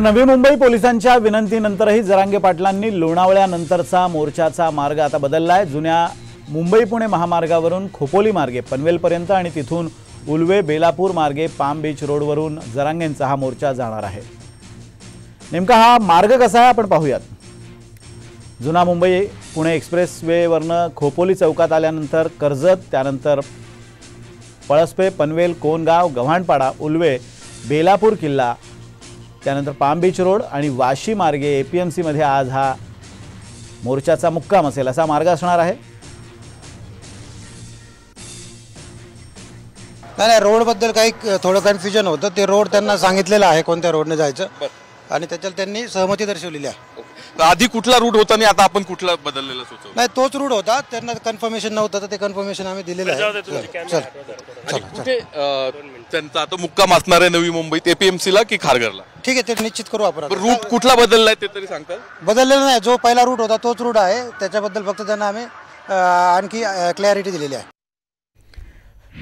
नवी मुंबई पोलिसांच्या विनंतीनंतरही जरांगे पाटलांनी लोणावळ्यानंतरचा मोर्चाचा मार्ग आता बदललाय। जुन्या मुंबई पुणे महामार्गावरून खोपोली मार्गे पनवेलपर्यंत आणि तिथून उल्वे बेलापूर मार्गे पाम बीच रोडवरून जरांगेंचा हा मोर्चा जाणार आहे। नेमका हा मार्ग कसा आहे आपण पाहूयात। जुना मुंबई पुणे एक्सप्रेसवे वरनं खोपोली चौकात आल्यानंतर कर्जत, त्यानंतर पळसपे, पनवेल, कोनगाव, गव्हाणपाडा, उल्वे, बेलापूर किल्ला, त्यानंतर पाम बीच रोड आणि वाशी मार्गे एपीएमसी मध्ये आज हा मोर्चाचा मुक्काम असेल असा मार्ग असणार आहे। नाही, रोड बद्दल काही थोडं कन्फ्युजन होतं। ते रोड त्यांना सांगितलेलं आहे कोणत्या रोडने जायचं आणि त्याच्यात त्यांनी सहमती दर्शवलेली आहे। आधी कुठला रूट होता आणि आता आपण कुठला बदललेला सुचवलं? नाही, तोच रूट होता, त्यांना कन्फर्मेशन नव्हतं तर ते कन्फर्मेशन आम्ही दिलेलं आहे। आणि कुठे त्यांचा आता मुक्काम असणार आहे? नवी मुंबईत एपीएमसी ला की खारघरला? ठीक आहे, ते निश्चित करू आपण। रूट कुठला बदललाय ते तरी सांगता? बदललेला नाही, जो पहिला रूट होता तोच रूट आहे। त्याच्याबद्दल फक्त त्यांना आम्ही आणखी क्लॅरिटी दिलेली आहे।